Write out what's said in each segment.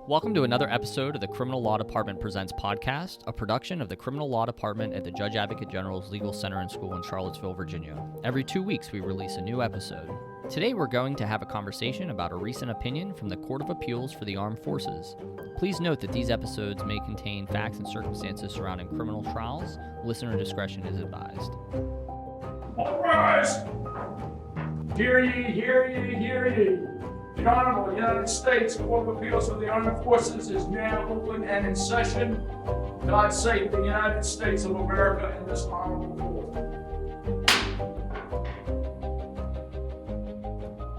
Welcome to another episode of the Criminal Law Department Presents podcast, a production of the Criminal Law Department at the Judge Advocate General's Legal Center and School in Charlottesville, Virginia. Every 2 weeks, we release a new episode. Today, we're going to have a conversation about a recent opinion from the Court of Appeals for the Armed Forces. Please note that these episodes may contain facts and circumstances surrounding criminal trials. Listener discretion is advised. All rise! Hear ye, hear ye, hear ye! The Honorable United States Court of Appeals for the Armed Forces is now open and in session. God save the United States of America and this honorable court.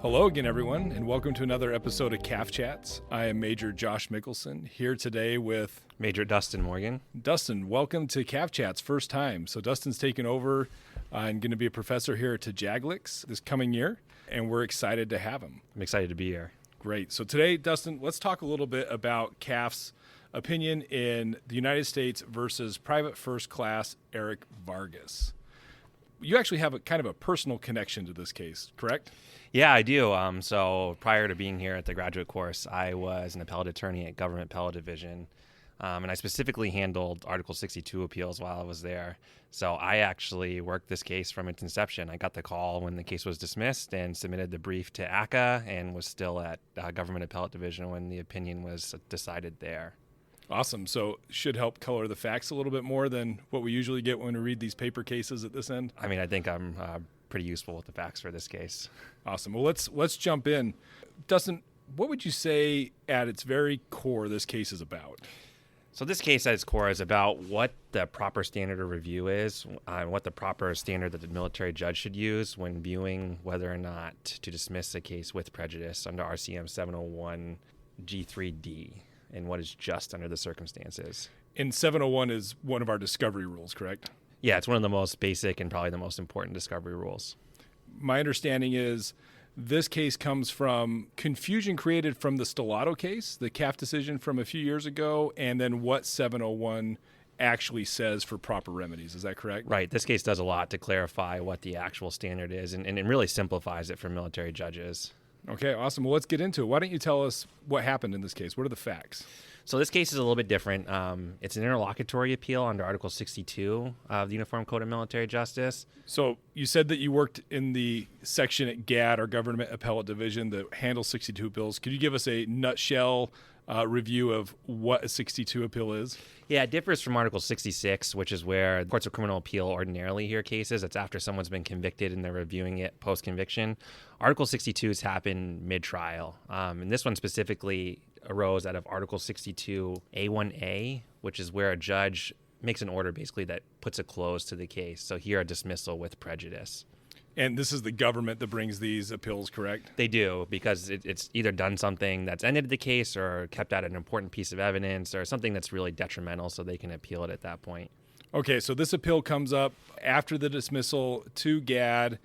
Hello again, everyone, and welcome to another episode of C.A.A.F Chats. I am Major Josh Mikkelsen, here today with Major Dustin Morgan. Dustin, welcome to C.A.A.F Chats, first time. So Dustin's taking over and going to be a professor here at JAGLIX this coming year, and we're excited to have him. I'm excited to be here. Great. So today, Dustin, let's talk a little bit about C.A.A.F's opinion in the United States versus Private First Class Eric Vargas. You actually have a kind of a personal connection to this case, correct? Yeah, I do. So prior to being here at the graduate course, I was an appellate attorney at Government Appellate Division, and I specifically handled Article 62 appeals while I was there. So I actually worked this case from its inception. I got the call when the case was dismissed and submitted the brief to C.A.A.F and was still at Government Appellate Division when the opinion was decided there. Awesome. So should help color the facts a little bit more than what we usually get when we read these paper cases at this end. I mean, I think I'm pretty useful with the facts for this case. Awesome. Well, let's jump in. Dustin, what would you say at its very core this case is about? So this case at its core is about what the proper standard of review is, what the proper standard that the military judge should use when viewing whether or not to dismiss a case with prejudice under RCM 701 G3D, and what is just under the circumstances. And 701 is one of our discovery rules, correct? Yeah, it's one of the most basic and probably the most important discovery rules. My understanding is this case comes from confusion created from the Stellato case, the C.A.A.F decision from a few years ago, and then what 701 actually says for proper remedies. Is that correct? Right. This case does a lot to clarify what the actual standard is, and it really simplifies it for military judges. Okay, awesome. Well, let's get into it. Why don't you tell us what happened in this case? What are the facts? So this case is a little bit different. It's an interlocutory appeal under Article 62 of the Uniform Code of Military Justice. So you said that you worked in the section at GAD, our Government Appellate Division, that handles 62 appeals. Could you give us a nutshell review of what a 62 appeal is? Yeah, it differs from Article 66, which is where courts of criminal appeal ordinarily hear cases. It's after someone's been convicted and they're reviewing it post-conviction. Article 62's happen mid-trial. And this one specifically arose out of Article 62A1A, which is where a judge makes an order basically that puts a close to the case. So here, a dismissal with prejudice. And this is the government that brings these appeals, correct? They do, because it's either done something that's ended the case or kept out an important piece of evidence or something that's really detrimental, so they can appeal it at that point. Okay, so this appeal comes up after the dismissal to GAD.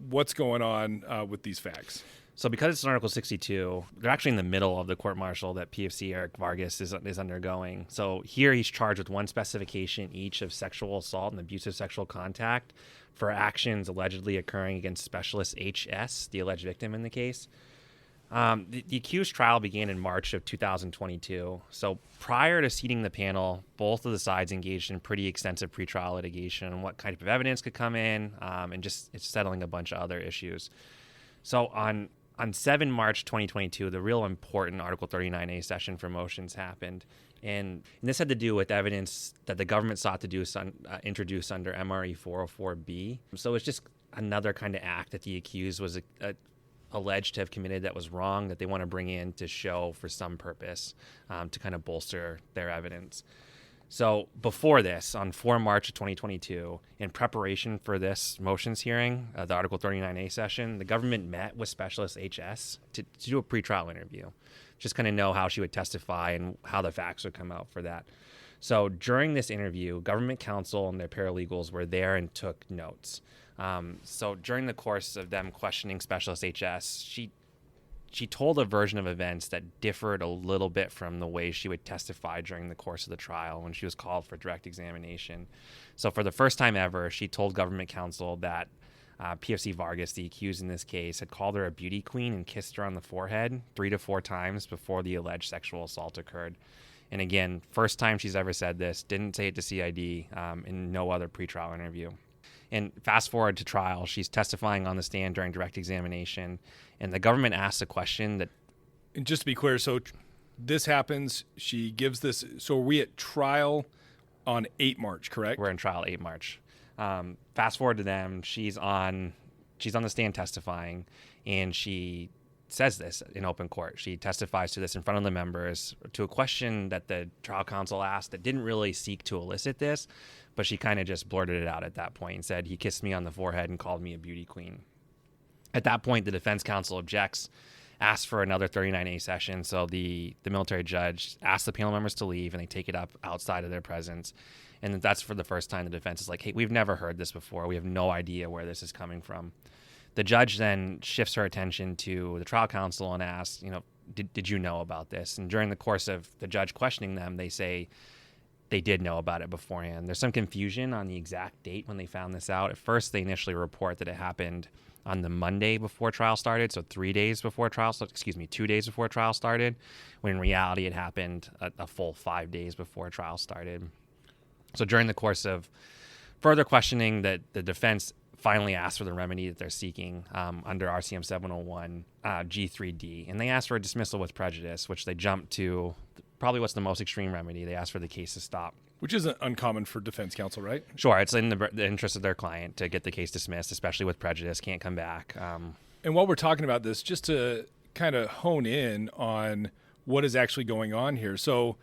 What's going on with these facts? So because it's in Article 62, they're actually in the middle of the court-martial that PFC Eric Vargas is undergoing. So here he's charged with one specification each of sexual assault and abusive sexual contact for actions allegedly occurring against Specialist H.S., the alleged victim in the case. The accused trial began in March of 2022. So prior to seating the panel, both of the sides engaged in pretty extensive pretrial litigation on what kind of evidence could come in, and just it's settling a bunch of other issues. So on 7 March 2022, the real important Article 39A session for motions happened. And this had to do with evidence that the government sought to introduce under MRE 404B. So it's just another kind of act that the accused was alleged to have committed that was wrong, that they want to bring in to show for some purpose to kind of bolster their evidence. So before this, on 4 March of 2022, in preparation for this motions hearing, the Article 39A session, the government met with Specialist HS to do a pretrial interview, just kind of know how she would testify and how the facts would come out for that. So during this interview, government counsel and their paralegals were there and took notes. So during the course of them questioning Specialist HS, she told a version of events that differed a little bit from the way she would testify during the course of the trial when she was called for direct examination. So for the first time ever, she told government counsel that PFC Vargas, the accused in this case, had called her a beauty queen and kissed her on the forehead 3 to 4 times before the alleged sexual assault occurred. And again, first time she's ever said this, didn't say it to CID in no other pretrial interview. And fast forward to trial, she's testifying on the stand during direct examination, and the government asks a question that... And just to be clear, so this happens, she gives this, so are we at trial on 8 March, correct? We're in trial 8 March. Fast forward to them, she's on the stand testifying, and she says this in open court. She testifies to this in front of the members to a question that the trial counsel asked that didn't really seek to elicit this, but she kind of just blurted it out at that point and said, "He kissed me on the forehead and called me a beauty queen." At that point, the defense counsel objects, asks for another 39A session, so the military judge asks the panel members to leave, and they take it up outside of their presence. And that's for the first time the defense is like, "Hey, we've never heard this before. We have no idea where this is coming from." The judge then shifts her attention to the trial counsel and asks, did you know about this? And during the course of the judge questioning them, they say they did know about it beforehand. There's some confusion on the exact date when they found this out. At first, they initially report that it happened on the Monday before trial started, so 2 days before trial started, when in reality it happened a full 5 days before trial started. So during the course of further questioning, that the defense finally asked for the remedy that they're seeking under RCM 701 G3D, and they asked for a dismissal with prejudice, which they jumped to probably what's the most extreme remedy. They asked for the case to stop. Which isn't uncommon for defense counsel, right? Sure, it's in the interest of their client to get the case dismissed, especially with prejudice, can't come back. And while we're talking about this, just to kind of hone in on what is actually going on here. So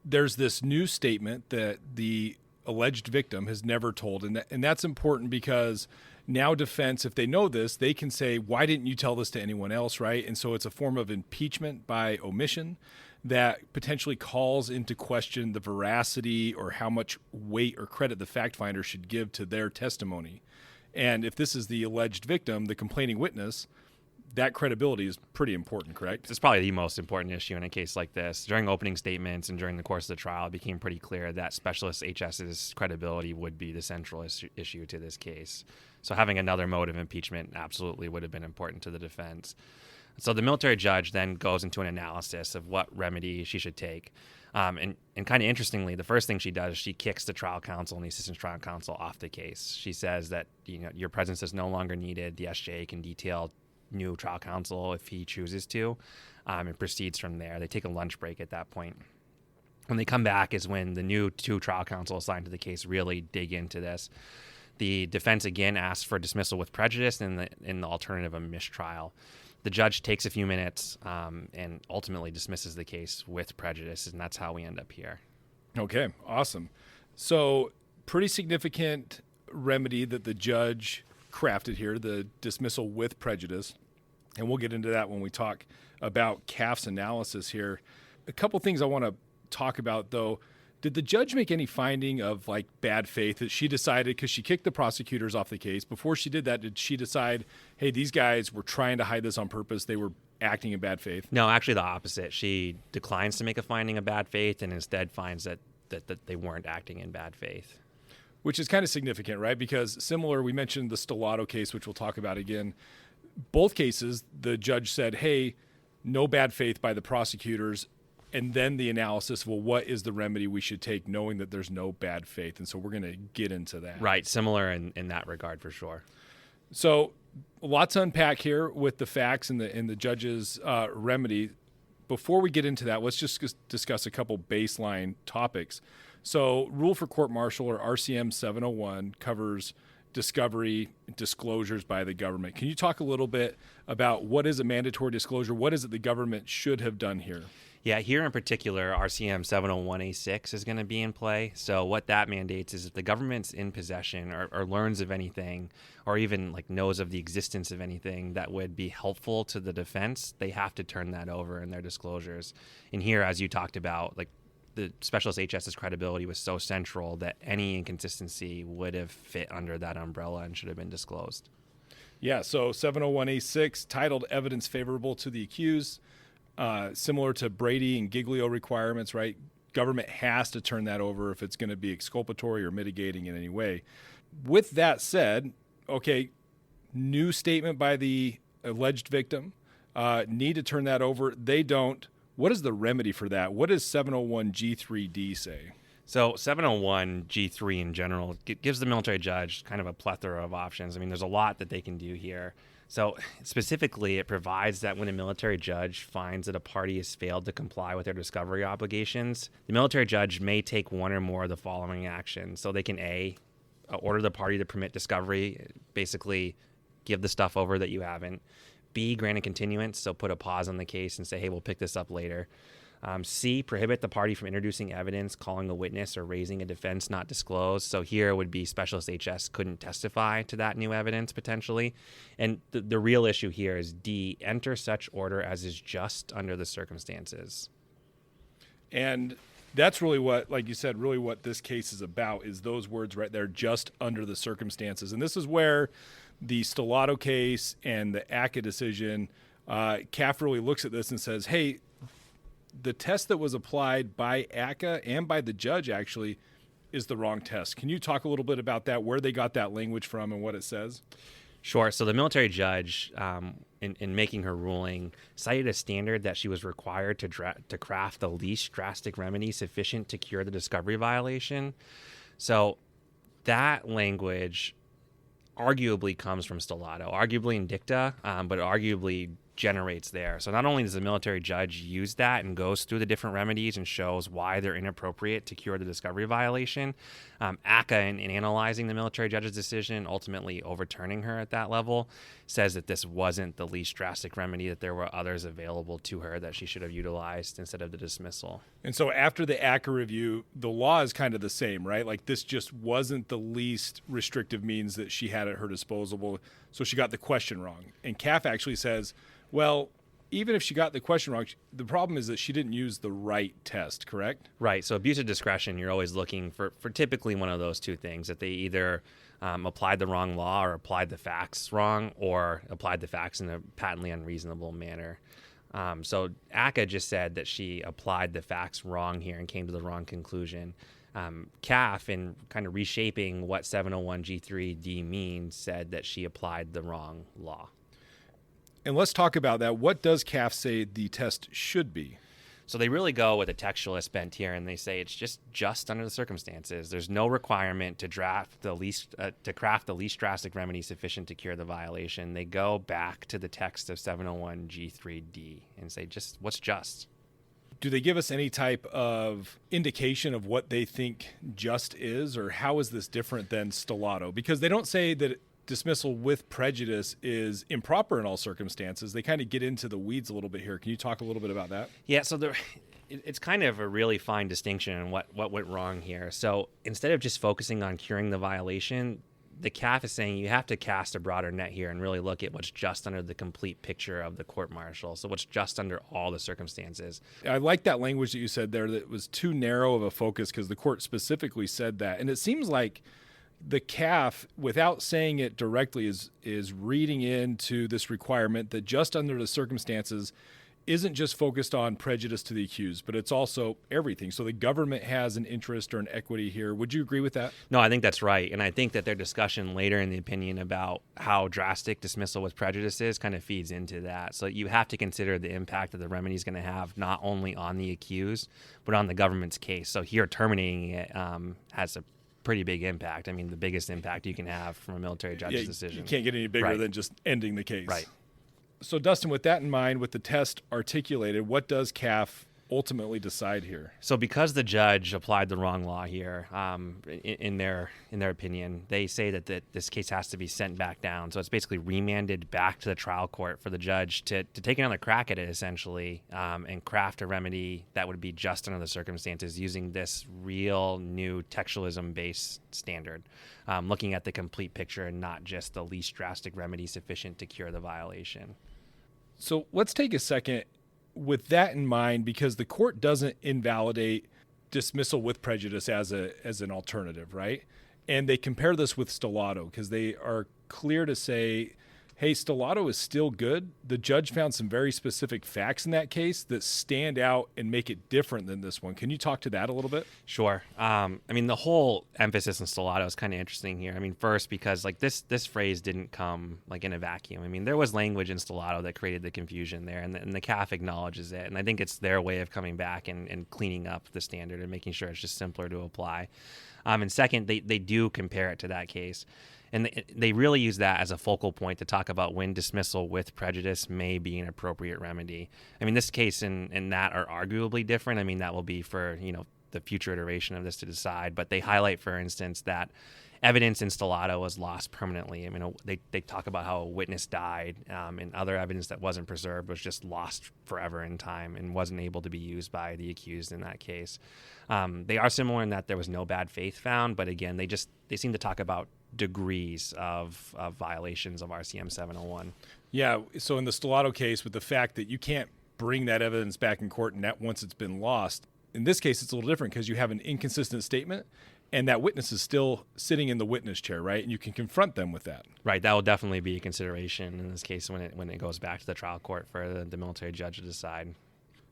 there's this new statement that the alleged victim has never told, and that's important because now defense, if they know this, they can say, why didn't you tell this to anyone else, right? And so it's a form of impeachment by omission that potentially calls into question the veracity or how much weight or credit the fact finder should give to their testimony. And if this is the alleged victim, the complaining witness, that credibility is pretty important, correct? It's probably the most important issue in a case like this. During opening statements and during the course of the trial, it became pretty clear that Specialist HS's credibility would be the central issue to this case. So having another mode of impeachment absolutely would have been important to the defense. So the military judge then goes into an analysis of what remedy she should take. And kind of interestingly, the first thing she does is she kicks the trial counsel and the assistant trial counsel off the case. She says that your presence is no longer needed. The SJ can detail new trial counsel if he chooses to, and proceeds from there. They take a lunch break at that point. When they come back is when the new 2 trial counsel assigned to the case really dig into this. The defense again asks for dismissal with prejudice and in the alternative of mistrial. The judge takes a few minutes and ultimately dismisses the case with prejudice, and that's how we end up here. Okay, awesome. So pretty significant remedy that the judge crafted here, the dismissal with prejudice. And we'll get into that when we talk about C.A.A.F's analysis here. A couple things I want to talk about, though. Did the judge make any finding of bad faith that she decided, because she kicked the prosecutors off the case, before she did that, did she decide, hey, these guys were trying to hide this on purpose, they were acting in bad faith? No, actually the opposite. She declines to make a finding of bad faith and instead finds that they weren't acting in bad faith. Which is kind of significant, right? Because similar, we mentioned the Stellato case, which we'll talk about again. Both cases, the judge said, hey, no bad faith by the prosecutors. And then the analysis, well, what is the remedy we should take knowing that there's no bad faith? And so we're going to get into that. Right. Similar in that regard, for sure. So a lot to unpack here with the facts and the judge's remedy. Before we get into that, let's just discuss a couple baseline topics. So Rule for Court-Martial, or RCM 701, covers discovery disclosures by the government. Can you talk a little bit about what is a mandatory disclosure? What is it the government should have done here? Yeah, here in particular, RCM 701A6 is going to be in play. So what that mandates is if the government's in possession or learns of anything, or even knows of the existence of anything that would be helpful to the defense, they have to turn that over in their disclosures. And here, as you talked about, the Specialist HS's credibility was so central that any inconsistency would have fit under that umbrella and should have been disclosed. Yeah, so 701A6, titled Evidence Favorable to the Accused, similar to Brady and Giglio requirements, right? Government has to turn that over if it's going to be exculpatory or mitigating in any way. With that said, okay, new statement by the alleged victim, need to turn that over. They don't. What is the remedy for that? What does 701 G3D say? So 701 G3 in general gives the military judge kind of a plethora of options. I mean, there's a lot that they can do here. So specifically, it provides that when a military judge finds that a party has failed to comply with their discovery obligations, the military judge may take one or more of the following actions. So they can A, order the party to permit discovery, basically give the stuff over that you haven't. B, grant a continuance, so put a pause on the case and say, hey, we'll pick this up later. C, prohibit the party from introducing evidence, calling a witness, or raising a defense not disclosed. So here would be Specialist HS couldn't testify to that new evidence potentially. And the real issue here is D, enter such order as is just under the circumstances. And that's really what, like you said, really what this case is about, is those words right there, just under the circumstances. And this is where the Stellato case and the C.A.A.F decision, CAAF really looks at this and says, hey, the test that was applied by C.A.A.F and by the judge actually is the wrong test. Can you talk a little bit about that, where they got that language from and what it says? Sure. So the military judge, in making her ruling, cited a standard that she was required to craft the least drastic remedy sufficient to cure the discovery violation. So that language arguably comes from Stellato, arguably in dicta, but arguably generates there. So not only does the military judge use that and goes through the different remedies and shows why they're inappropriate to cure the discovery violation, C.A.A.F in analyzing the military judge's decision, ultimately overturning her at that level, says that this wasn't the least drastic remedy, that there were others available to her that she should have utilized instead of the dismissal. And so after the C.A.A.F review, the law is kind of the same, right? Like this just wasn't the least restrictive means that she had at her disposal. So she got the question wrong. And C.A.A.F actually says, well, even if she got the question wrong, the problem is that she didn't use the right test, correct? Right. So abuse of discretion, you're always looking for typically one of those two things, that they either applied the wrong law or applied the facts wrong, or applied the facts in a patently unreasonable manner. So C.A.A.F just said that she applied the facts wrong here and came to the wrong conclusion. C.A.A.F, in kind of reshaping what 701 G3D means, said that she applied the wrong law. And let's talk about that. What does C.A.A.F say the test should be? So they really go with a textualist bent here, and they say it's just under the circumstances. There's no requirement to craft the least drastic remedy sufficient to cure the violation. They go back to the text of 701 G3D and say just what's just. Do they give us any type of indication of what they think just is, or how is this different than Stellato? Because they don't say that dismissal with prejudice is improper in all circumstances. They kind of get into the weeds a little bit here. Can you talk a little bit about that? Yeah, so it's kind of a really fine distinction in what went wrong here. So instead of just focusing on curing the violation, the C.A.A.F is saying you have to cast a broader net here and really look at what's just under the complete picture of the court-martial. So what's just under all the circumstances. I like that language that you said there, that it was too narrow of a focus, because the court specifically said that. And it seems like the C.A.A.F, without saying it directly, is reading into this requirement that just under the circumstances isn't just focused on prejudice to the accused, but it's also everything. So the government has an interest or an equity here. Would you agree with that? No, I think that's right. And I think that their discussion later in the opinion about how drastic dismissal with prejudice is kind of feeds into that. So you have to consider the impact that the remedy is going to have not only on the accused, but on the government's case. So here terminating it has a pretty big impact. I mean, the biggest impact you can have from a military judge's decision. You can't get any bigger than just ending the case. Right. So, Dustin, with that in mind, with the test articulated, what does C.A.A.F ultimately decide here? So because the judge applied the wrong law here, in their opinion, they say that this case has to be sent back down. So it's basically remanded back to the trial court for the judge to take another crack at it, essentially, and craft a remedy that would be just under the circumstances using this real new textualism-based standard, looking at the complete picture and not just the least drastic remedy sufficient to cure the violation. So let's take a second with that in mind, because the court doesn't invalidate dismissal with prejudice as an alternative, right? And they compare this with Stellato, because they are clear to say, hey, Stellato is still good. The judge found some very specific facts in that case that stand out and make it different than this one. Can you talk to that a little bit? Sure. I mean, the whole emphasis on Stellato is kind of interesting here. I mean, first, because like this phrase didn't come like in a vacuum. I mean, there was language in Stellato that created the confusion there, and the CAAF acknowledges it. And I think it's their way of coming back and cleaning up the standard and making sure it's just simpler to apply. And second, they do compare it to that case. And they really use that as a focal point to talk about when dismissal with prejudice may be an appropriate remedy. I mean, this case and that are arguably different. I mean, that will be for, the future iteration of this to decide. But they highlight, for instance, that evidence in Stellato was lost permanently. I mean, they talk about how a witness died, and other evidence that wasn't preserved was just lost forever in time and wasn't able to be used by the accused in that case. They are similar in that there was no bad faith found, but again, they seem to talk about degrees of violations of RCM 701. Yeah, so in the Stellato case, with the fact that you can't bring that evidence back in court and that once it's been lost, in this case it's a little different because you have an inconsistent statement and that witness is still sitting in the witness chair, right? And you can confront them with that. Right, that will definitely be a consideration in this case when it goes back to the trial court for the military judge to decide.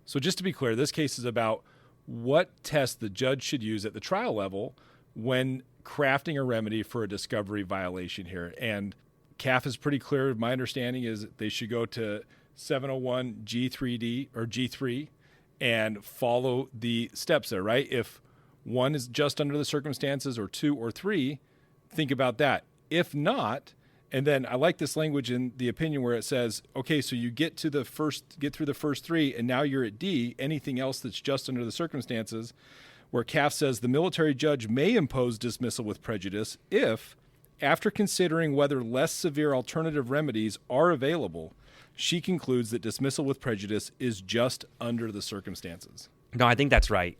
So just to be clear, this case is about what test the judge should use at the trial level when crafting a remedy for a discovery violation here. And CAAF is pretty clear. My understanding is that they should go to 701 G3D or G3 and follow the steps there, right? If 1 is just under the circumstances or 2 or 3, think about that. If not, and then I like this language in the opinion where it says, okay, so you get through the first 3 and now you're at D, anything else that's just under the circumstances, where CAAF says the military judge may impose dismissal with prejudice if, after considering whether less severe alternative remedies are available, she concludes that dismissal with prejudice is just under the circumstances. No, I think that's right.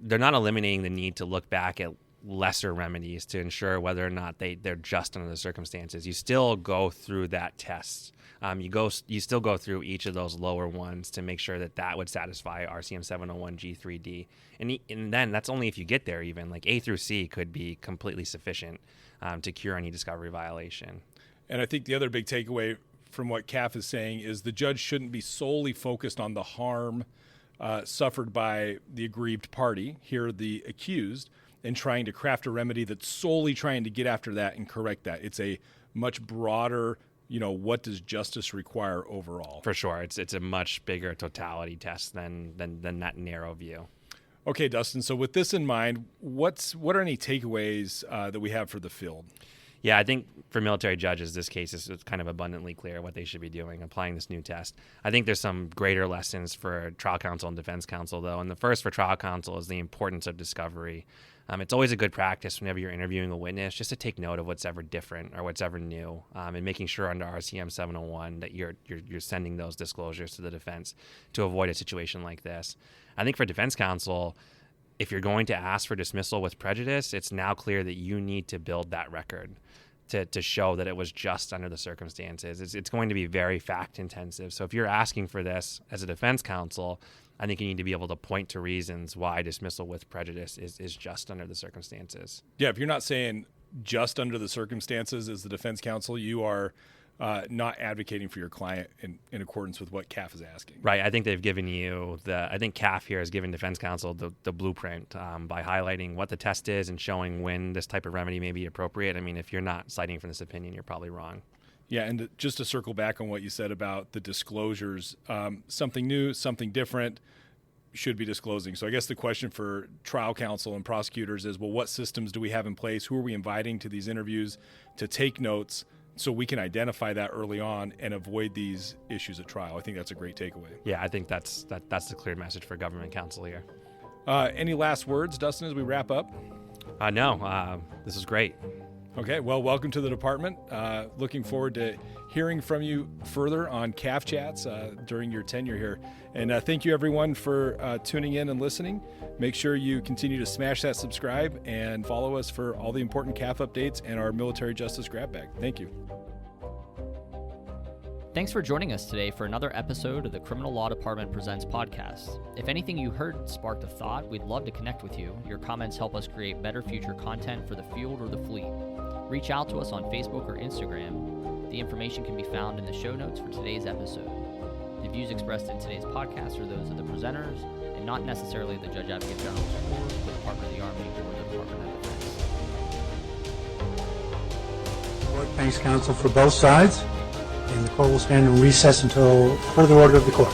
They're not eliminating the need to look back at lesser remedies to ensure whether or not they're just under the circumstances. You still go through that test. You still go through each of those lower ones to make sure that would satisfy RCM 701 G3D. And then that's only if you get there even. Like A through C could be completely sufficient to cure any discovery violation. And I think the other big takeaway from what CAAF is saying is the judge shouldn't be solely focused on the harm suffered by the aggrieved party, here the accused, and trying to craft a remedy that's solely trying to get after that and correct that. It's a much broader, what does justice require overall? For sure. It's a much bigger totality test than that narrow view. Okay, Dustin, so with this in mind, what are any takeaways that we have for the field? Yeah, I think for military judges, this case is kind of abundantly clear what they should be doing, applying this new test. I think there's some greater lessons for trial counsel and defense counsel, though. And the first for trial counsel is the importance of discovery. It's always a good practice whenever you're interviewing a witness just to take note of what's ever different or what's ever new, and making sure under RCM 701 that you're sending those disclosures to the defense to avoid a situation like this. I think for defense counsel, if you're going to ask for dismissal with prejudice, it's now clear that you need to build that record to show that it was just under the circumstances. It's going to be very fact intensive. So if you're asking for this as a defense counsel, I think you need to be able to point to reasons why dismissal with prejudice is just under the circumstances. Yeah, if you're not saying just under the circumstances as the defense counsel, you are not advocating for your client in accordance with what CAAF is asking. Right. I think they've given you I think CAAF here has given defense counsel the blueprint by highlighting what the test is and showing when this type of remedy may be appropriate. I mean, if you're not citing from this opinion, you're probably wrong. Yeah, and just to circle back on what you said about the disclosures, something new, something different should be disclosing. So I guess the question for trial counsel and prosecutors is, well, what systems do we have in place? Who are we inviting to these interviews to take notes so we can identify that early on and avoid these issues at trial? I think that's a great takeaway. Yeah, I think that's the clear message for government counsel here. Any last words, Dustin, as we wrap up? No, this is great. Okay, well, welcome to the department. Looking forward to hearing from you further on CAAF Chats during your tenure here. And thank you, everyone, for tuning in and listening. Make sure you continue to smash that subscribe and follow us for all the important CAAF updates and our military justice grab bag. Thank you. Thanks for joining us today for another episode of the Criminal Law Department Presents podcast. If anything you heard sparked a thought, we'd love to connect with you. Your comments help us create better future content for the field or the fleet. Reach out to us on Facebook or Instagram. The information can be found in the show notes for today's episode. The views expressed in today's podcast are those of the presenters and not necessarily the Judge Advocate General's or the Department of the Army or the Department of Defense. The board thanks counsel for both sides, and the court will stand in recess until further order of the court.